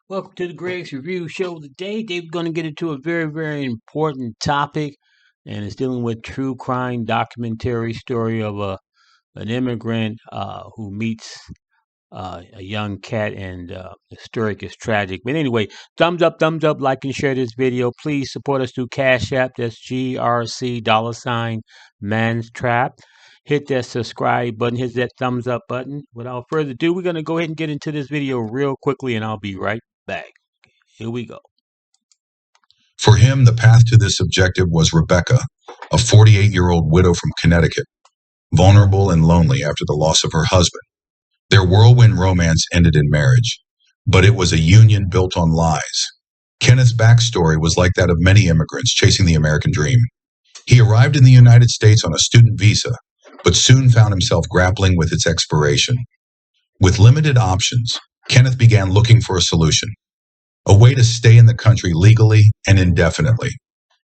Welcome to the Greg's Review Show today. We're going to get into a very, very important topic, and it's dealing with true crime documentary story of an immigrant who meets a young cat, and the story is tragic. But anyway, thumbs up, like and share this video. Please support us through Cash App. That's GRC $ Man's Trap. Hit that subscribe button, hit that thumbs up button. Without further ado, we're going to go ahead and get into this video real quickly, and I'll be right back. Here we go. For him, the path to this objective was Rebecca, a 48-year-old widow from Connecticut, vulnerable and lonely after the loss of her husband. Their whirlwind romance ended in marriage, but it was a union built on lies. Kenneth's backstory was like that of many immigrants chasing the American dream. He arrived in the United States on a student visa, but soon found himself grappling with its expiration. With limited options, Kenneth began looking for a solution, a way to stay in the country legally and indefinitely.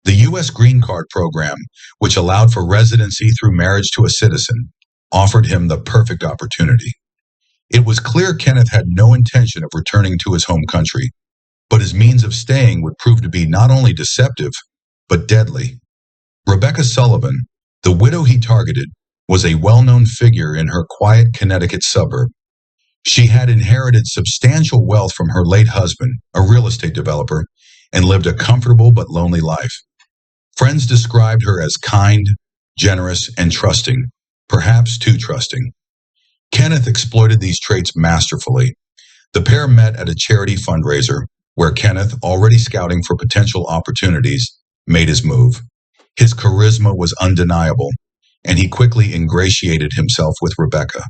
The U.S. Green Card program, which allowed for residency through marriage to a citizen, offered him the perfect opportunity. It was clear Kenneth had no intention of returning to his home country, but his means of staying would prove to be not only deceptive, but deadly. Rebecca Sullivan, the widow he targeted, was a well-known figure in her quiet Connecticut suburb. She had inherited substantial wealth from her late husband, a real estate developer, and lived a comfortable but lonely life. Friends described her as kind, generous, and trusting, perhaps too trusting. Kenneth exploited these traits masterfully. The pair met at a charity fundraiser, where Kenneth, already scouting for potential opportunities, made his move. His charisma was undeniable, and he quickly ingratiated himself with Rebecca.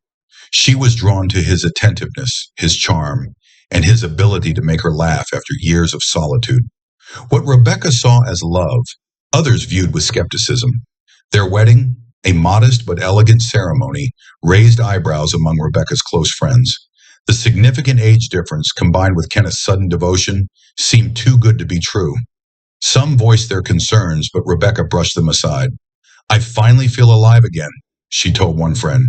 She was drawn to his attentiveness, his charm, and his ability to make her laugh after years of solitude. What Rebecca saw as love, others viewed with skepticism. Their wedding, a modest but elegant ceremony, raised eyebrows among Rebecca's close friends. The significant age difference, combined with Kenneth's sudden devotion, seemed too good to be true. Some voiced their concerns, but Rebecca brushed them aside. "I finally feel alive again," she told one friend.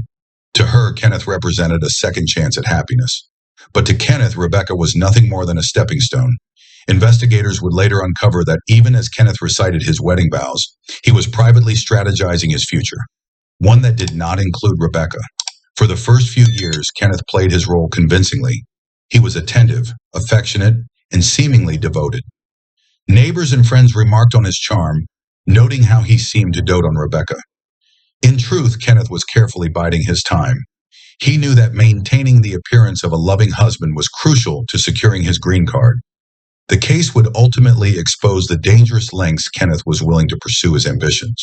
To her, Kenneth represented a second chance at happiness. But to Kenneth, Rebecca was nothing more than a stepping stone. Investigators would later uncover that even as Kenneth recited his wedding vows, he was privately strategizing his future, one that did not include Rebecca. For the first few years, Kenneth played his role convincingly. He was attentive, affectionate, and seemingly devoted. Neighbors and friends remarked on his charm, noting how he seemed to dote on Rebecca. In truth, Kenneth was carefully biding his time. He knew that maintaining the appearance of a loving husband was crucial to securing his green card. The case would ultimately expose the dangerous lengths Kenneth was willing to pursue his ambitions.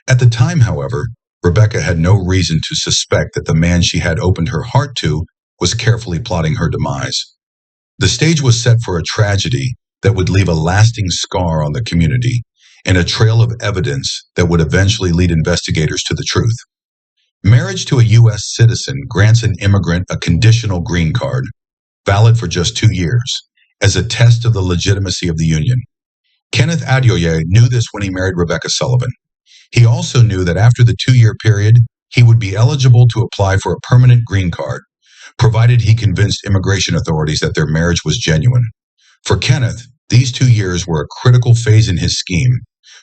At the time, however, Rebecca had no reason to suspect that the man she had opened her heart to was carefully plotting her demise. The stage was set for a tragedy that would leave a lasting scar on the community, and a trail of evidence that would eventually lead investigators to the truth. Marriage to a U.S. citizen grants an immigrant a conditional green card, valid for just 2 years, as a test of the legitimacy of the union. Kenneth Adeoye knew this when he married Rebecca Sullivan. He also knew that after the 2-year period, he would be eligible to apply for a permanent green card, provided he convinced immigration authorities that their marriage was genuine. For Kenneth, these 2 years were a critical phase in his scheme.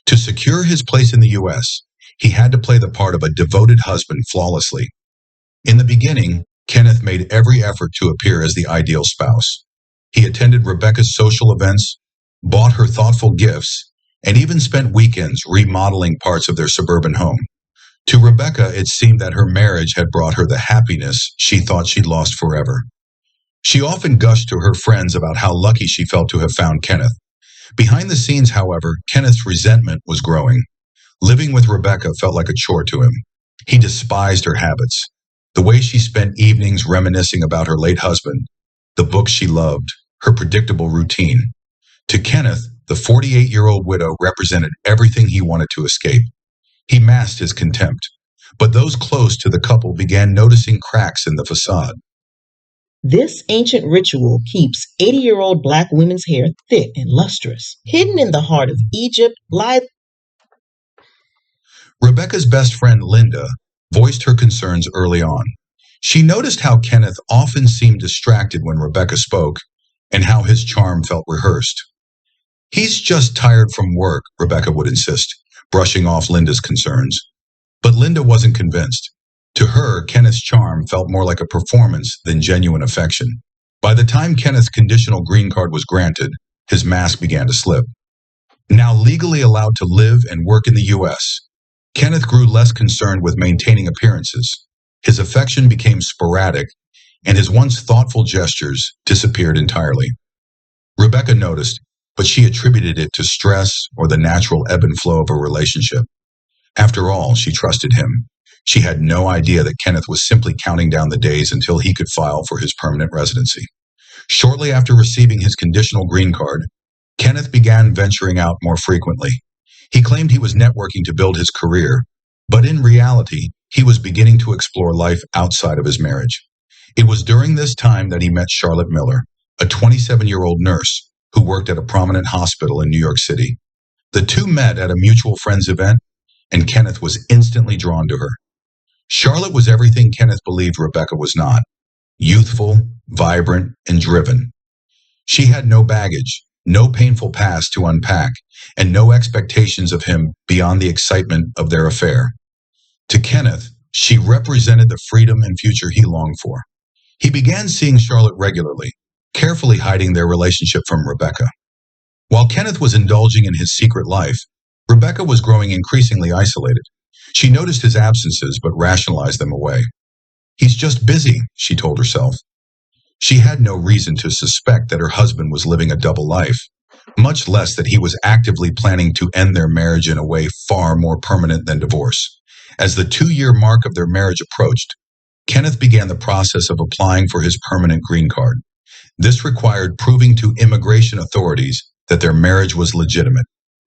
To secure his place in the U.S., he had to play the part of a devoted husband flawlessly. In the beginning, Kenneth made every effort to appear as the ideal spouse. He attended Rebecca's social events, bought her thoughtful gifts, and even spent weekends remodeling parts of their suburban home. To Rebecca, it seemed that her marriage had brought her the happiness she thought she'd lost forever. She often gushed to her friends about how lucky she felt to have found Kenneth. Behind the scenes, however, Kenneth's resentment was growing. Living with Rebecca felt like a chore to him. He despised her habits, the way she spent evenings reminiscing about her late husband, the books she loved, her predictable routine. To Kenneth, the 48-year-old widow represented everything he wanted to escape. He masked his contempt, but those close to the couple began noticing cracks in the facade. This ancient ritual keeps 80-year-old Black women's hair thick and lustrous. Hidden in the heart of Egypt lies. Rebecca's best friend, Linda, voiced her concerns early on. She noticed how Kenneth often seemed distracted when Rebecca spoke, and how his charm felt rehearsed. "He's just tired from work," Rebecca would insist, brushing off Linda's concerns. But Linda wasn't convinced. To her, Kenneth's charm felt more like a performance than genuine affection. By the time Kenneth's conditional green card was granted, his mask began to slip. Now legally allowed to live and work in the U.S., Kenneth grew less concerned with maintaining appearances. His affection became sporadic, and his once thoughtful gestures disappeared entirely. Rebecca noticed, but she attributed it to stress or the natural ebb and flow of a relationship. After all, she trusted him. She had no idea that Kenneth was simply counting down the days until he could file for his permanent residency. Shortly after receiving his conditional green card, Kenneth began venturing out more frequently. He claimed he was networking to build his career, but in reality, he was beginning to explore life outside of his marriage. It was during this time that he met Charlotte Miller, a 27-year-old nurse who worked at a prominent hospital in New York City. The two met at a mutual friends event, and Kenneth was instantly drawn to her. Charlotte was everything Kenneth believed Rebecca was not: youthful, vibrant, and driven. She had no baggage, no painful past to unpack, and no expectations of him beyond the excitement of their affair. To Kenneth, she represented the freedom and future he longed for. He began seeing Charlotte regularly, carefully hiding their relationship from Rebecca. While Kenneth was indulging in his secret life, Rebecca was growing increasingly isolated. She noticed his absences but rationalized them away. "He's just busy," she told herself. She had no reason to suspect that her husband was living a double life, much less that he was actively planning to end their marriage in a way far more permanent than divorce. As the 2-year mark of their marriage approached, Kenneth began the process of applying for his permanent green card. This required proving to immigration authorities that their marriage was legitimate,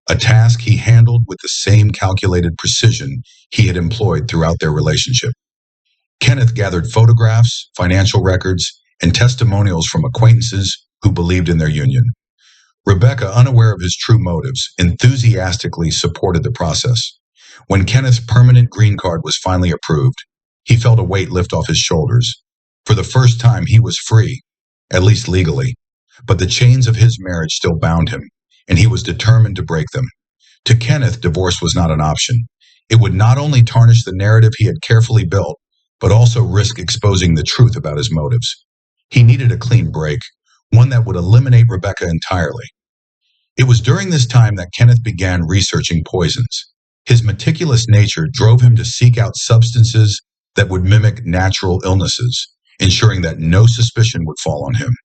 a task he handled with the same calculated precision he had employed throughout their relationship. Kenneth gathered photographs, financial records, and testimonials from acquaintances who believed in their union. Rebecca, unaware of his true motives, enthusiastically supported the process. When Kenneth's permanent green card was finally approved, he felt a weight lift off his shoulders. For the first time, he was free, at least legally, but the chains of his marriage still bound him, and he was determined to break them. To Kenneth, divorce was not an option. It would not only tarnish the narrative he had carefully built, but also risk exposing the truth about his motives. He needed a clean break, one that would eliminate Rebecca entirely. It was during this time that Kenneth began researching poisons. His meticulous nature drove him to seek out substances that would mimic natural illnesses, ensuring that no suspicion would fall on him.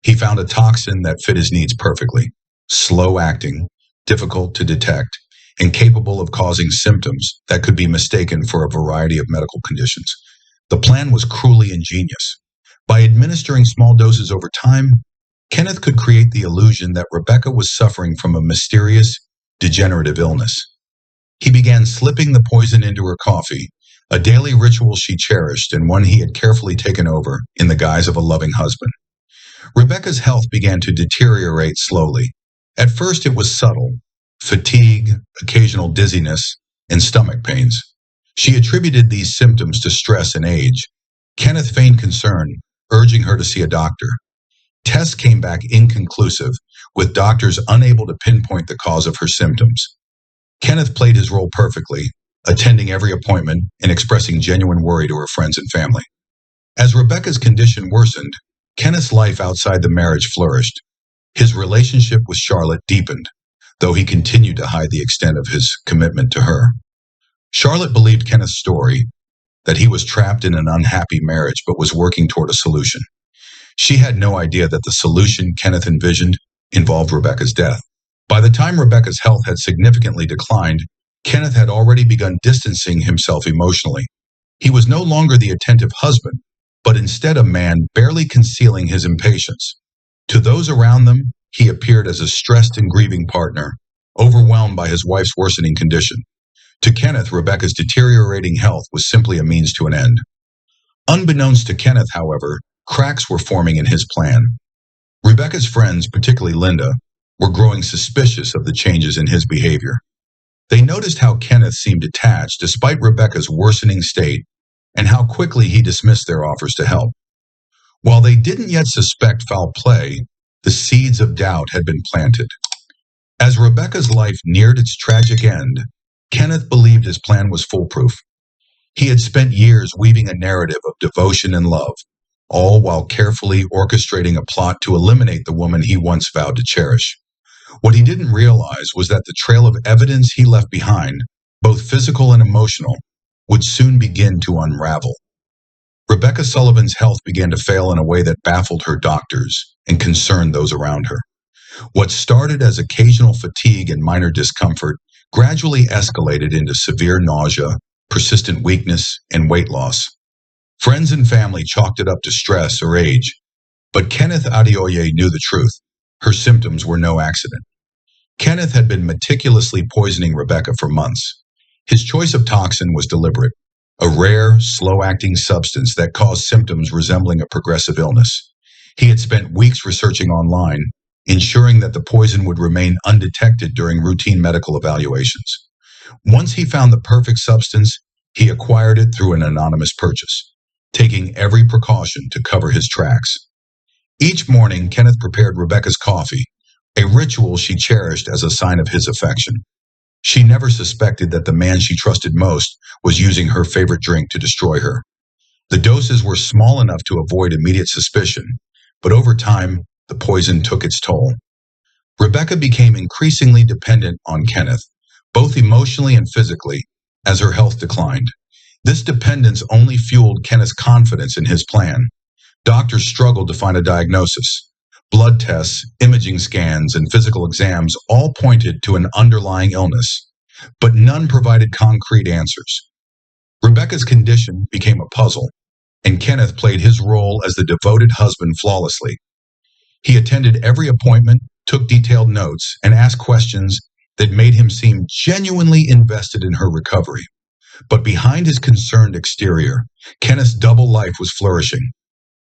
He found a toxin that fit his needs perfectly: slow-acting, difficult to detect, and capable of causing symptoms that could be mistaken for a variety of medical conditions. The plan was cruelly ingenious. By administering small doses over time, Kenneth could create the illusion that Rebecca was suffering from a mysterious, degenerative illness. He began slipping the poison into her coffee, a daily ritual she cherished and one he had carefully taken over in the guise of a loving husband. Rebecca's health began to deteriorate slowly. At first it was subtle: fatigue, occasional dizziness, and stomach pains. She attributed these symptoms to stress and age. Kenneth feigned concern, urging her to see a doctor. Tests came back inconclusive, with doctors unable to pinpoint the cause of her symptoms. Kenneth played his role perfectly, attending every appointment and expressing genuine worry to her friends and family. As Rebecca's condition worsened, Kenneth's life outside the marriage flourished. His relationship with Charlotte deepened, though he continued to hide the extent of his commitment to her. Charlotte believed Kenneth's story, that he was trapped in an unhappy marriage but was working toward a solution. She had no idea that the solution Kenneth envisioned involved Rebecca's death. By the time Rebecca's health had significantly declined, Kenneth had already begun distancing himself emotionally. He was no longer the attentive husband, but instead a man barely concealing his impatience. To those around them, he appeared as a stressed and grieving partner, overwhelmed by his wife's worsening condition. To Kenneth, Rebecca's deteriorating health was simply a means to an end. Unbeknownst to Kenneth, however, cracks were forming in his plan. Rebecca's friends, particularly Linda, were growing suspicious of the changes in his behavior. They noticed how Kenneth seemed detached despite Rebecca's worsening state, and how quickly he dismissed their offers to help. While they didn't yet suspect foul play, The seeds of doubt had been planted. As Rebecca's life neared its tragic end, Kenneth believed his plan was foolproof. He had spent years weaving a narrative of devotion and love, all while carefully orchestrating a plot to eliminate the woman he once vowed to cherish. What he didn't realize was that the trail of evidence he left behind, both physical and emotional, would soon begin to unravel. Rebecca Sullivan's health began to fail in a way that baffled her doctors and concerned those around her. What started as occasional fatigue and minor discomfort gradually escalated into severe nausea, persistent weakness, and weight loss. Friends and family chalked it up to stress or age, but Kenneth Adeoye knew the truth. Her symptoms were no accident. Kenneth had been meticulously poisoning Rebecca for months. His choice of toxin was deliberate, a rare, slow-acting substance that caused symptoms resembling a progressive illness. He had spent weeks researching online, ensuring that the poison would remain undetected during routine medical evaluations. Once he found the perfect substance, he acquired it through an anonymous purchase, taking every precaution to cover his tracks. Each morning, Kenneth prepared Rebecca's coffee, a ritual she cherished as a sign of his affection. She never suspected that the man she trusted most was using her favorite drink to destroy her. The doses were small enough to avoid immediate suspicion, but over time, the poison took its toll. Rebecca became increasingly dependent on Kenneth, both emotionally and physically, as her health declined. This dependence only fueled Kenneth's confidence in his plan. Doctors struggled to find a diagnosis. Blood tests, imaging scans, and physical exams all pointed to an underlying illness, but none provided concrete answers. Rebecca's condition became a puzzle, and Kenneth played his role as the devoted husband flawlessly. He attended every appointment, took detailed notes, and asked questions that made him seem genuinely invested in her recovery. But behind his concerned exterior, Kenneth's double life was flourishing.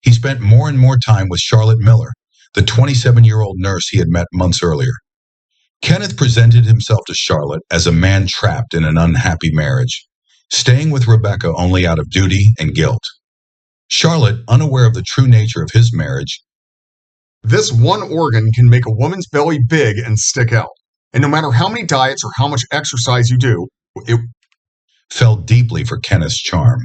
He spent more and more time with Charlotte Miller, the 27-year-old nurse he had met months earlier. Kenneth presented himself to Charlotte as a man trapped in an unhappy marriage, staying with Rebecca only out of duty and guilt. Charlotte, unaware of the true nature of his marriage, "This one organ can make a woman's belly big and stick out. And no matter how many diets or how much exercise you do, it fell deeply for Kenneth's charm.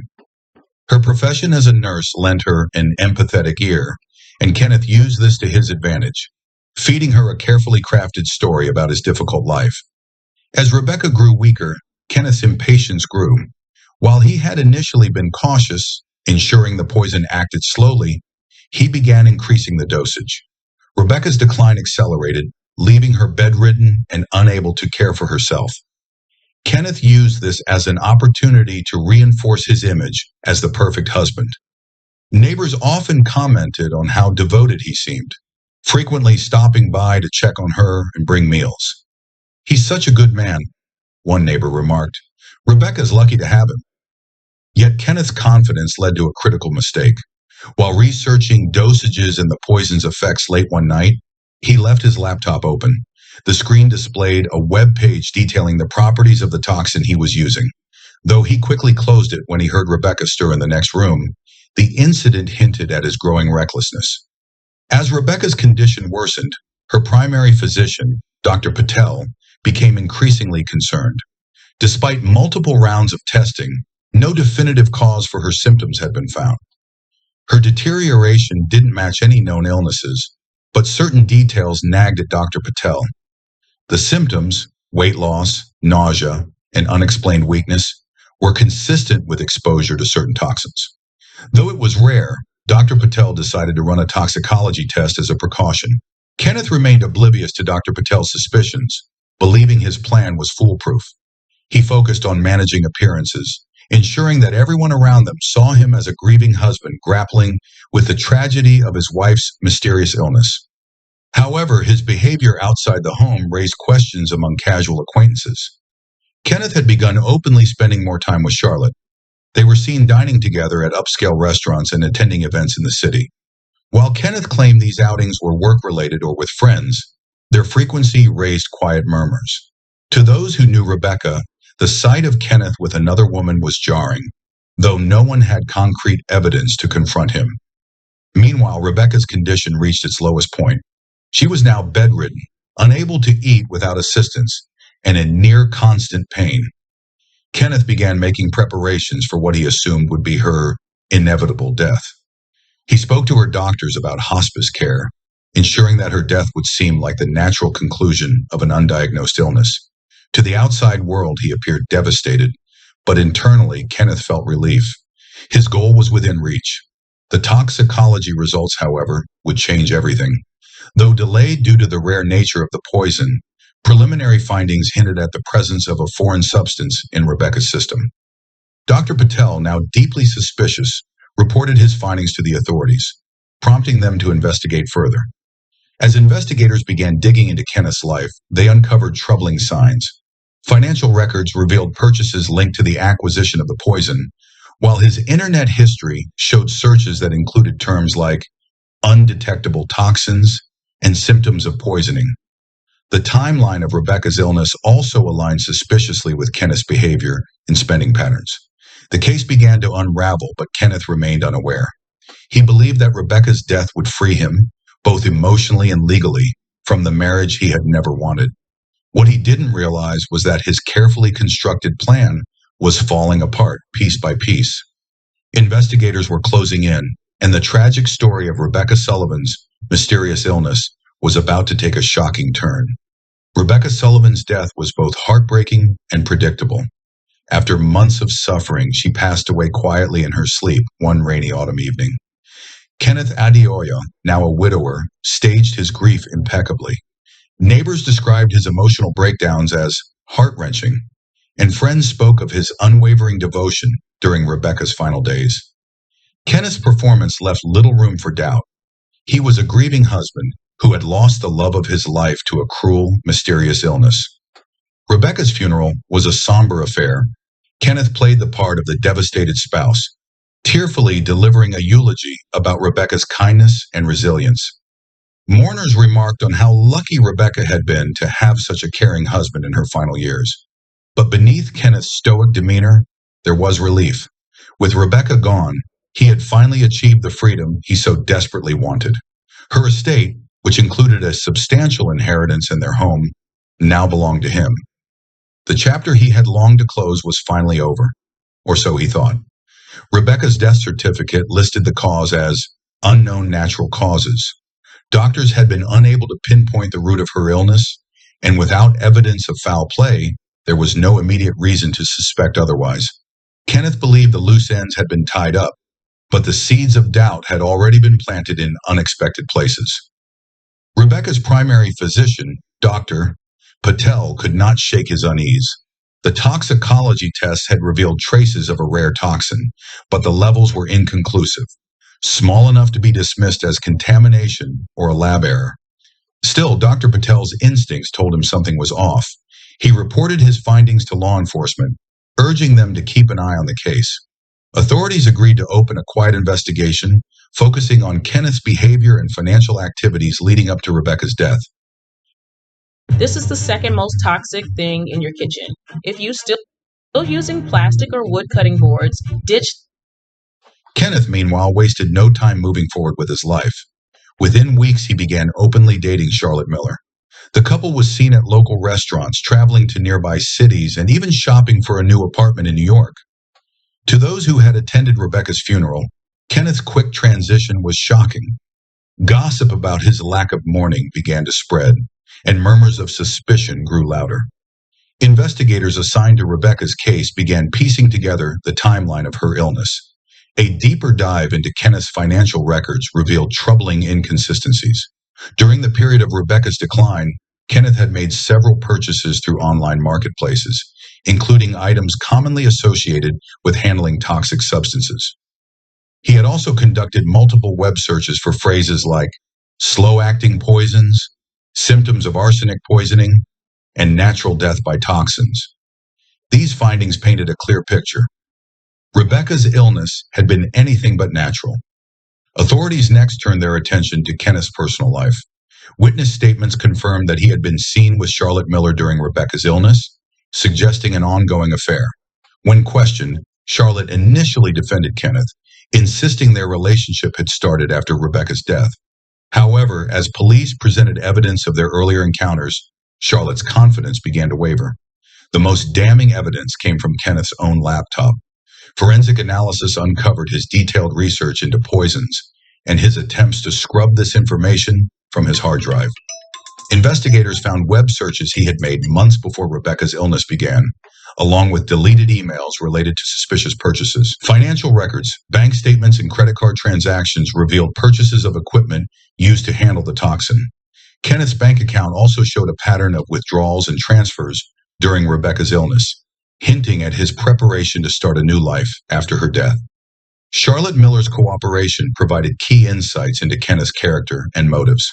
Her profession as a nurse lent her an empathetic ear, and Kenneth used this to his advantage, feeding her a carefully crafted story about his difficult life. As Rebecca grew weaker, Kenneth's impatience grew. While he had initially been cautious, ensuring the poison acted slowly, he began increasing the dosage. Rebecca's decline accelerated, leaving her bedridden and unable to care for herself. Kenneth used this as an opportunity to reinforce his image as the perfect husband. Neighbors often commented on how devoted he seemed, frequently stopping by to check on her and bring meals. "He's such a good man," one neighbor remarked. "Rebecca's lucky to have him." Yet Kenneth's confidence led to a critical mistake. While researching dosages and the poison's effects late one night, he left his laptop open. The screen displayed a web page detailing the properties of the toxin he was using. Though he quickly closed it when he heard Rebecca stir in the next room, the incident hinted at his growing recklessness. As Rebecca's condition worsened, her primary physician, Dr. Patel, became increasingly concerned. Despite multiple rounds of testing, no definitive cause for her symptoms had been found. Her deterioration didn't match any known illnesses, but certain details nagged at Dr. Patel. The symptoms, weight loss, nausea, and unexplained weakness, were consistent with exposure to certain toxins. Though it was rare, Dr. Patel decided to run a toxicology test as a precaution. Kenneth remained oblivious to Dr. Patel's suspicions, believing his plan was foolproof. He focused on managing appearances, ensuring that everyone around them saw him as a grieving husband grappling with the tragedy of his wife's mysterious illness. However, his behavior outside the home raised questions among casual acquaintances. Kenneth had begun openly spending more time with Charlotte. They were seen dining together at upscale restaurants and attending events in the city. While Kenneth claimed these outings were work-related or with friends, their frequency raised quiet murmurs. To those who knew Rebecca, the sight of Kenneth with another woman was jarring, though no one had concrete evidence to confront him. Meanwhile, Rebecca's condition reached its lowest point. She was now bedridden, unable to eat without assistance, and in near constant pain. Kenneth began making preparations for what he assumed would be her inevitable death. He spoke to her doctors about hospice care, ensuring that her death would seem like the natural conclusion of an undiagnosed illness. To the outside world, he appeared devastated, but internally, Kenneth felt relief. His goal was within reach. The toxicology results, however, would change everything. Though delayed due to the rare nature of the poison, preliminary findings hinted at the presence of a foreign substance in Rebecca's system. Dr. Patel, now deeply suspicious, reported his findings to the authorities, prompting them to investigate further. As investigators began digging into Kenneth's life, they uncovered troubling signs. Financial records revealed purchases linked to the acquisition of the poison, while his internet history showed searches that included terms like undetectable toxins and symptoms of poisoning. The timeline of Rebecca's illness also aligned suspiciously with Kenneth's behavior and spending patterns. The case began to unravel, but Kenneth remained unaware. He believed that Rebecca's death would free him, both emotionally and legally, from the marriage he had never wanted. What he didn't realize was that his carefully constructed plan was falling apart piece by piece. Investigators were closing in, and the tragic story of Rebecca Sullivan's mysterious illness was about to take a shocking turn. Rebecca Sullivan's death was both heartbreaking and predictable. After months of suffering, she passed away quietly in her sleep one rainy autumn evening. Kenneth Adeoye, now a widower, staged his grief impeccably. Neighbors described his emotional breakdowns as heart-wrenching, and friends spoke of his unwavering devotion during Rebecca's final days. Kenneth's performance left little room for doubt. He was a grieving husband who had lost the love of his life to a cruel, mysterious illness. Rebecca's funeral was a somber affair. Kenneth played the part of the devastated spouse, tearfully delivering a eulogy about Rebecca's kindness and resilience. Mourners remarked on how lucky Rebecca had been to have such a caring husband in her final years. But beneath Kenneth's stoic demeanor, there was relief. With Rebecca gone, he had finally achieved the freedom he so desperately wanted. Her estate, which included a substantial inheritance in their home, now belonged to him. The chapter he had longed to close was finally over, or so he thought. Rebecca's death certificate listed the cause as unknown natural causes. Doctors had been unable to pinpoint the root of her illness, and without evidence of foul play, there was no immediate reason to suspect otherwise. Kenneth believed the loose ends had been tied up, but the seeds of doubt had already been planted in unexpected places. Rebecca's primary physician, Dr. Patel, could not shake his unease. The toxicology tests had revealed traces of a rare toxin, but the levels were inconclusive, small enough to be dismissed as contamination or a lab error. Still, Dr. Patel's instincts told him something was off. He reported his findings to law enforcement, urging them to keep an eye on the case. Authorities agreed to open a quiet investigation, focusing on Kenneth's behavior and financial activities leading up to Rebecca's death. This is the second most toxic thing in your kitchen. If you still using plastic or wood cutting boards, ditch. Kenneth, meanwhile, wasted no time moving forward with his life. Within weeks, he began openly dating Charlotte Miller. The couple was seen at local restaurants, traveling to nearby cities, and even shopping for a new apartment in New York. To those who had attended Rebecca's funeral, Kenneth's quick transition was shocking. Gossip about his lack of mourning began to spread, and murmurs of suspicion grew louder. Investigators assigned to Rebecca's case began piecing together the timeline of her illness. A deeper dive into Kenneth's financial records revealed troubling inconsistencies. During the period of Rebecca's decline, Kenneth had made several purchases through online marketplaces, including items commonly associated with handling toxic substances. He had also conducted multiple web searches for phrases like slow-acting poisons, symptoms of arsenic poisoning, and natural death by toxins. These findings painted a clear picture. Rebecca's illness had been anything but natural. Authorities next turned their attention to Kenneth's personal life. Witness statements confirmed that he had been seen with Charlotte Miller during Rebecca's illness, suggesting an ongoing affair. When questioned, Charlotte initially defended Kenneth, insisting their relationship had started after Rebecca's death. However, as police presented evidence of their earlier encounters, Charlotte's confidence began to waver. The most damning evidence came from Kenneth's own laptop. Forensic analysis uncovered his detailed research into poisons and his attempts to scrub this information from his hard drive. Investigators found web searches he had made months before Rebecca's illness began, along with deleted emails related to suspicious purchases. Financial records, bank statements, and credit card transactions revealed purchases of equipment used to handle the toxin. Kenneth's bank account also showed a pattern of withdrawals and transfers during Rebecca's illness, hinting at his preparation to start a new life after her death. Charlotte Miller's cooperation provided key insights into Kenneth's character and motives.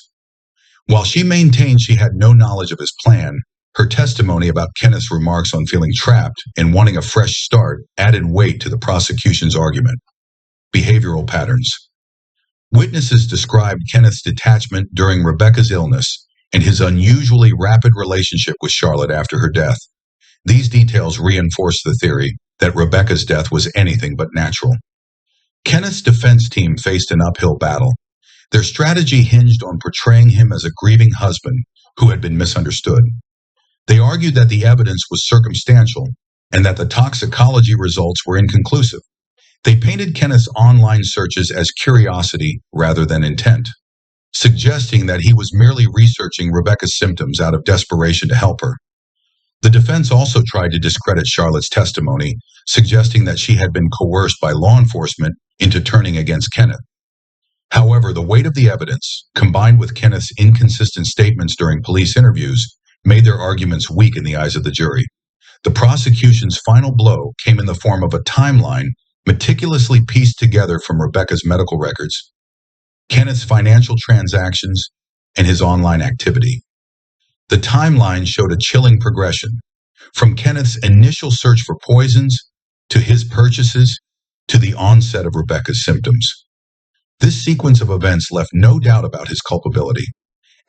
While she maintained she had no knowledge of his plan, her testimony about Kenneth's remarks on feeling trapped and wanting a fresh start added weight to the prosecution's argument. Behavioral patterns. Witnesses described Kenneth's detachment during Rebecca's illness and his unusually rapid relationship with Charlotte after her death. These details reinforced the theory that Rebecca's death was anything but natural. Kenneth's defense team faced an uphill battle. Their strategy hinged on portraying him as a grieving husband who had been misunderstood. They argued that the evidence was circumstantial and that the toxicology results were inconclusive. They painted Kenneth's online searches as curiosity rather than intent, suggesting that he was merely researching Rebecca's symptoms out of desperation to help her. The defense also tried to discredit Charlotte's testimony, suggesting that she had been coerced by law enforcement into turning against Kenneth. However, the weight of the evidence, combined with Kenneth's inconsistent statements during police interviews, made their arguments weak in the eyes of the jury. The prosecution's final blow came in the form of a timeline meticulously pieced together from Rebecca's medical records, Kenneth's financial transactions, and his online activity. The timeline showed a chilling progression, from Kenneth's initial search for poisons, to his purchases, to the onset of Rebecca's symptoms. This sequence of events left no doubt about his culpability.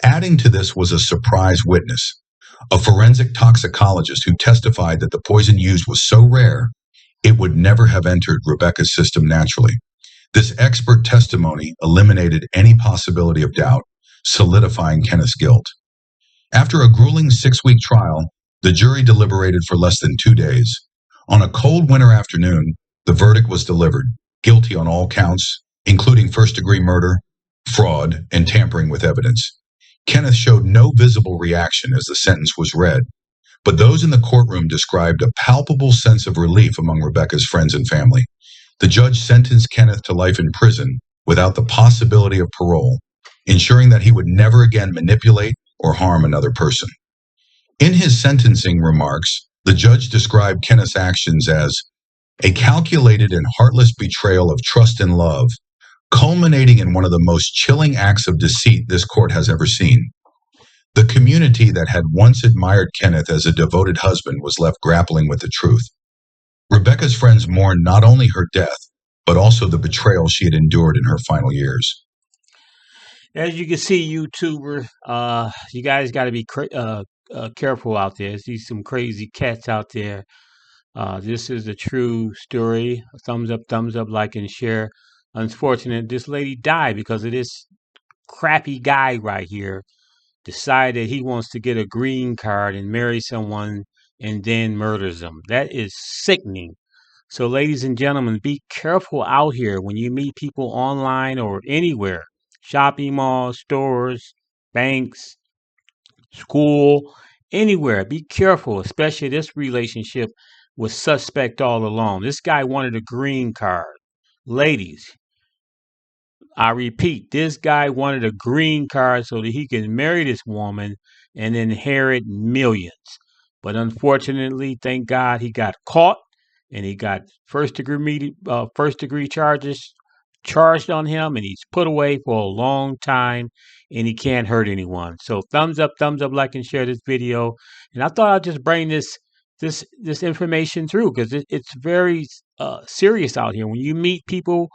Adding to this was a surprise witness, a forensic toxicologist who testified that the poison used was so rare, it would never have entered Rebecca's system naturally. This expert testimony eliminated any possibility of doubt, solidifying Kenneth's guilt. After a grueling 6-week trial, the jury deliberated for less than 2 days. On a cold winter afternoon, the verdict was delivered, guilty on all counts, including first-degree murder, fraud, and tampering with evidence. Kenneth showed no visible reaction as the sentence was read, but those in the courtroom described a palpable sense of relief among Rebecca's friends and family. The judge sentenced Kenneth to life in prison without the possibility of parole, ensuring that he would never again manipulate or harm another person. In his sentencing remarks, the judge described Kenneth's actions as a calculated and heartless betrayal of trust and love, culminating in one of the most chilling acts of deceit this court has ever seen. The community that had once admired Kenneth as a devoted husband was left grappling with the truth. Rebecca's friends mourned not only her death, but also the betrayal she had endured in her final years. As you can see, YouTuber, you guys got to be careful out there. See some crazy cats out there. This is a true story. Thumbs up, like, and share. Unfortunate, this lady died because of this crappy guy right here. Decided he wants to get a green card and marry someone and then murders them. That is sickening. So, ladies and gentlemen, be careful out here when you meet people online or anywhere. Shopping malls, stores, banks, school, anywhere. Be careful, especially this relationship was suspect all along. This guy wanted a green card. Ladies, I repeat, this guy wanted a green card so that he can marry this woman and inherit millions. But unfortunately, thank God, he got caught and he got first degree charges charged on him, and he's put away for a long time, and he can't hurt anyone. So thumbs up, like, and share this video. And I thought I'd just bring this information through because it's very serious out here. When you meet people,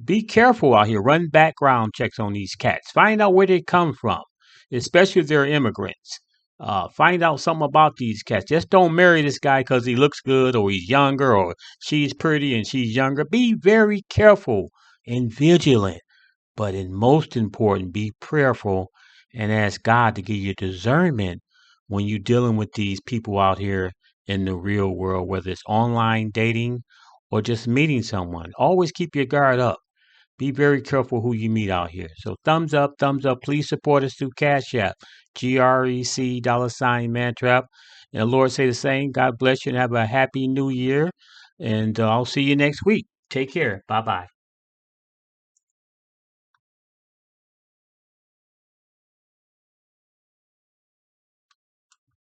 be careful out here. Run background checks on these cats. Find out where they come from, especially if they're immigrants. Find out something about these cats. Just don't marry this guy because he looks good or he's younger or she's pretty and she's younger. Be very careful and vigilant. But in most important, be prayerful and ask God to give you discernment when you're dealing with these people out here in the real world, whether it's online dating or just meeting someone. Always keep your guard up. Be very careful who you meet out here. So thumbs up, thumbs up. Please support us through Cash App, GREC $Mantrap. And the Lord say the same. God bless you and have a happy new year. And I'll see you next week. Take care. Bye-bye.